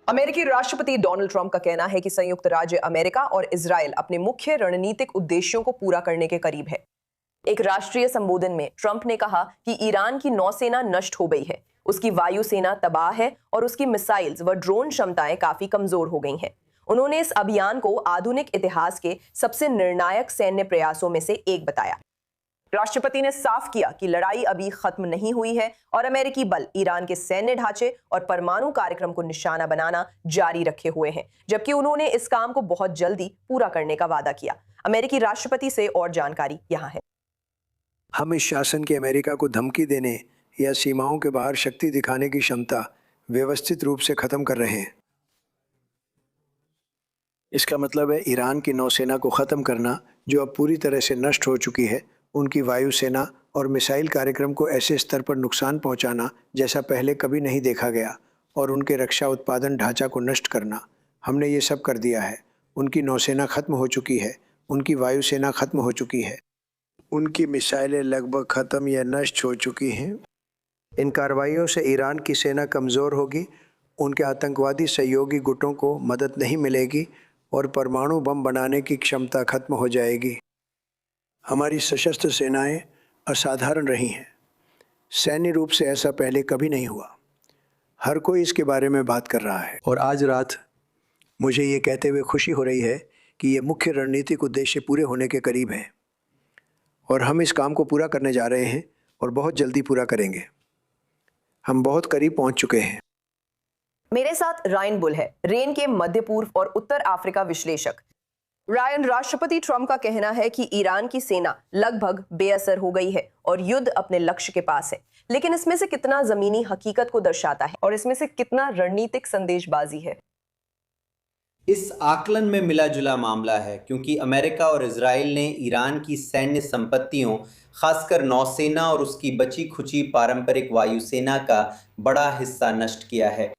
अमेरिकी राष्ट्रपति Donald Trump का कहना है कि संयुक्त राज्य अमेरिका और इजराइल अपने मुख्य रणनीतिक उद्देश्यों को पूरा करने के करीब है। एक राष्ट्रीय संबोधन में ट्रंप ने कहा कि ईरान की नौसेना नष्ट हो गई है, उसकी वायुसेना तबाह है और उसकी मिसाइल्स व ड्रोन क्षमताएं काफी कमजोर हो गई हैं। उन्होंने इस अभियान को आधुनिक इतिहास के सबसे निर्णायक सैन्य प्रयासों में से एक बताया। राष्ट्रपति ने साफ किया कि लड़ाई अभी खत्म नहीं हुई है और अमेरिकी बल ईरान के सैन्य ढांचे और परमाणु कार्यक्रम को निशाना बनाना जारी रखे हुए हैं, जबकि उन्होंने इस काम को बहुत जल्दी पूरा करने का वादा किया। अमेरिकी राष्ट्रपति से और जानकारी यहाँ है। हम इस शासन के अमेरिका को धमकी देने या सीमाओं के बाहर शक्ति दिखाने की क्षमता व्यवस्थित रूप से खत्म कर रहे हैं। इसका मतलब है ईरान की नौसेना को खत्म करना, जो अब पूरी तरह से नष्ट हो चुकी है, उनकी वायुसेना और मिसाइल कार्यक्रम को ऐसे स्तर पर नुकसान पहुंचाना जैसा पहले कभी नहीं देखा गया, और उनके रक्षा उत्पादन ढांचा को नष्ट करना। हमने ये सब कर दिया है। उनकी नौसेना खत्म हो चुकी है, उनकी वायुसेना खत्म हो चुकी है, उनकी मिसाइलें लगभग खत्म या नष्ट हो चुकी हैं। इन कार्रवाइयों से ईरान की सेना कमज़ोर होगी, उनके आतंकवादी सहयोगी गुटों को मदद नहीं मिलेगी और परमाणु बम बनाने की क्षमता खत्म हो जाएगी। हमारी सशस्त्र सेनाएं असाधारण रही हैं। सैन्य रूप से ऐसा पहले कभी नहीं हुआ। हर कोई इसके बारे में बात कर रहा है और आज रात मुझे ये कहते हुए खुशी हो रही है कि ये मुख्य रणनीतिक उद्देश्य पूरे होने के करीब हैं और हम इस काम को पूरा करने जा रहे हैं और बहुत जल्दी पूरा करेंगे। हम बहुत करीब पहुंच चुके हैं। मेरे साथ रायन बुल है, रेन के मध्य पूर्व और उत्तर अफ्रीका विश्लेषक। रायन, राष्ट्रपति ट्रंप का कहना है कि ईरान की सेना लगभग बेअसर हो गई है और युद्ध अपने लक्ष्य के पास है, लेकिन इसमें से कितना जमीनी हकीकत को दर्शाता है और इसमें से कितना रणनीतिक संदेशबाजी है? इस आकलन में मिला जुला मामला है, क्योंकि अमेरिका और इजराइल ने ईरान की सैन्य संपत्तियों, खासकर नौसेना और उसकी बची खुची पारंपरिक वायुसेना का बड़ा हिस्सा नष्ट किया है।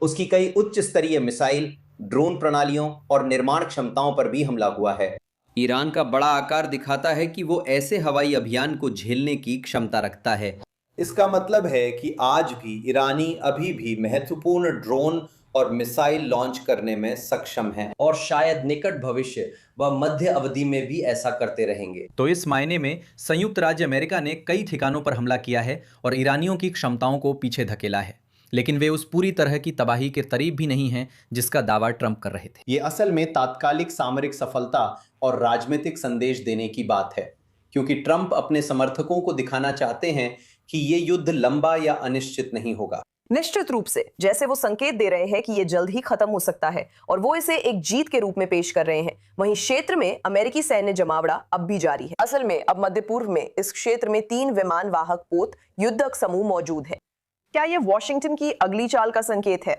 उसकी कई उच्च स्तरीय मिसाइल, ड्रोन प्रणालियों और निर्माण क्षमताओं पर भी हमला हुआ है। ईरान का बड़ा आकार दिखाता है कि वो ऐसे हवाई अभियान को झेलने की क्षमता रखता है। इसका मतलब है कि आज भी ईरानी अभी भी महत्वपूर्ण ड्रोन और मिसाइल लॉन्च करने में सक्षम हैं और शायद निकट भविष्य व मध्य अवधि में भी ऐसा करते रहेंगे। तो इस मायने में संयुक्त राज्य अमेरिका ने कई ठिकानों पर हमला किया है और ईरानियों की क्षमताओं को पीछे धकेला है, लेकिन वे उस पूरी तरह की तबाही के करीब भी नहीं हैं जिसका दावा ट्रंप कर रहे थे। ये असल में तात्कालिक सामरिक सफलता और राजनीतिक संदेश देने की बात है, क्योंकि ट्रंप अपने समर्थकों को दिखाना चाहते हैं कि ये युद्ध लंबा या अनिश्चित नहीं होगा। निश्चित रूप से, जैसे वो संकेत दे रहे हैं कि ये जल्द ही खत्म हो सकता है और वो इसे एक जीत के रूप में पेश कर रहे हैं, वहीं क्षेत्र में अमेरिकी सैन्य जमावड़ा अब भी जारी है। असल में अब मध्य पूर्व में इस क्षेत्र में 3 विमान वाहक पोत युद्धक समूह मौजूद है। क्या ये वॉशिंगटन की अगली चाल का संकेत है?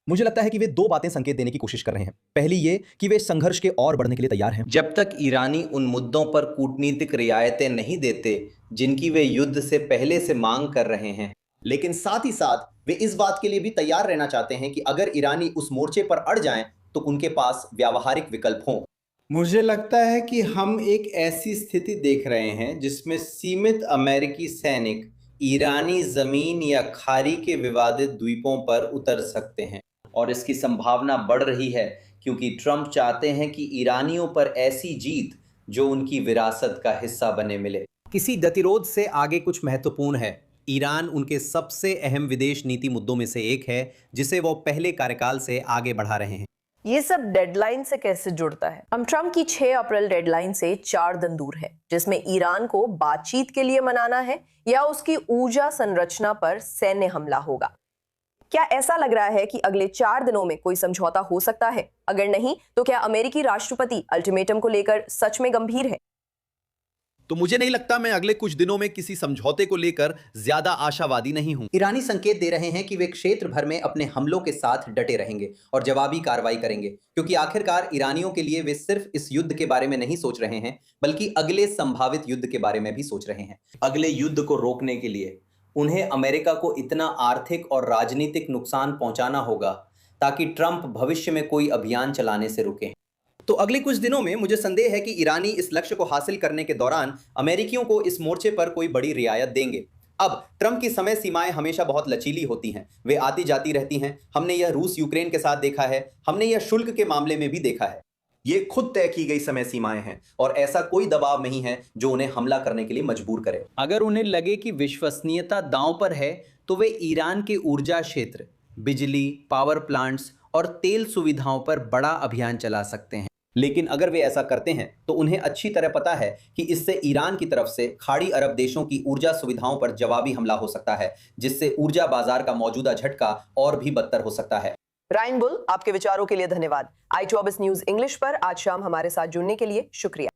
मुझे लगता है कि वे दो बातें संकेत देने की कोशिश कर रहे हैं। पहली ये कि वे संघर्ष के और बढ़ने के लिए तैयार हैं। जब तक ईरानी उन मुद्दों पर कूटनीतिक रियायतें नहीं देते जिनकी वे युद्ध से पहले से मांग कर रहे हैं, लेकिन साथ ही साथ वे इस बात के लिए भी तैयार रहना चाहते हैं कि अगर ईरानी उस मोर्चे पर अड़ जाएं तो उनके पास व्यावहारिक विकल्प हों। मुझे लगता है कि हम एक ऐसी स्थिति देख रहे हैं जिसमें सीमित अमेरिकी सैनिक ईरानी जमीन या खाड़ी के विवादित द्वीपों पर उतर सकते हैं, और इसकी संभावना बढ़ रही है क्योंकि ट्रंप चाहते हैं कि ईरानियों पर ऐसी जीत जो उनकी विरासत का हिस्सा बने मिले। किसी गतिरोध से आगे कुछ महत्वपूर्ण है। ईरान उनके सबसे अहम विदेश नीति मुद्दों में से एक है, जिसे वो पहले कार्यकाल से आगे बढ़ा रहे हैं। ये सब डेडलाइन से कैसे जुड़ता है? हम ट्रंप की 6 अप्रैल डेडलाइन से 4 दिन दूर है, जिसमें ईरान को बातचीत के लिए मनाना है या उसकी ऊर्जा संरचना पर सैन्य हमला होगा। क्या ऐसा लग रहा है कि अगले 4 दिनों में कोई समझौता हो सकता है? अगर नहीं, तो क्या अमेरिकी राष्ट्रपति अल्टीमेटम को लेकर सच में गंभीर है? तो मुझे नहीं लगता। मैं अगले कुछ दिनों में किसी समझौते को लेकर ज्यादा आशावादी नहीं हूं। ईरानी संकेत दे रहे हैं कि वे क्षेत्र भर में अपने हमलों के साथ डटे रहेंगे और जवाबी कार्रवाई करेंगे, क्योंकि आखिरकार ईरानियों के लिए वे सिर्फ इस युद्ध के बारे में नहीं सोच रहे हैं, बल्कि अगले संभावित युद्ध के बारे में भी सोच रहे हैं। अगले युद्ध को रोकने के लिए उन्हें अमेरिका को इतना आर्थिक और राजनीतिक नुकसान पहुंचाना होगा ताकि ट्रंप भविष्य में कोई अभियान चलाने से रुकें। तो अगले कुछ दिनों में मुझे संदेह है कि ईरानी इस लक्ष्य को हासिल करने के दौरान अमेरिकियों को इस मोर्चे पर कोई बड़ी रियायत देंगे। अब ट्रंप की समय सीमाएं हमेशा बहुत लचीली होती हैं, वे आती जाती रहती हैं। हमने यह रूस यूक्रेन के साथ देखा है, हमने यह शुल्क के मामले में भी देखा है। ये खुद तय की गई समय सीमाएं हैं और ऐसा कोई दबाव नहीं है जो उन्हें हमला करने के लिए मजबूर करे। अगर उन्हें लगे कि विश्वसनीयता दांव पर है तो वे ईरान के ऊर्जा क्षेत्र, बिजली, पावर प्लांट्स और तेल सुविधाओं पर बड़ा अभियान चला सकते हैं। लेकिन अगर वे ऐसा करते हैं तो उन्हें अच्छी तरह पता है कि इससे ईरान की तरफ से खाड़ी अरब देशों की ऊर्जा सुविधाओं पर जवाबी हमला हो सकता है, जिससे ऊर्जा बाजार का मौजूदा झटका और भी बदतर हो सकता है। रायन बुल, आपके विचारों के लिए धन्यवाद। i24 न्यूज इंग्लिश पर आज शाम हमारे साथ जुड़ने के लिए शुक्रिया।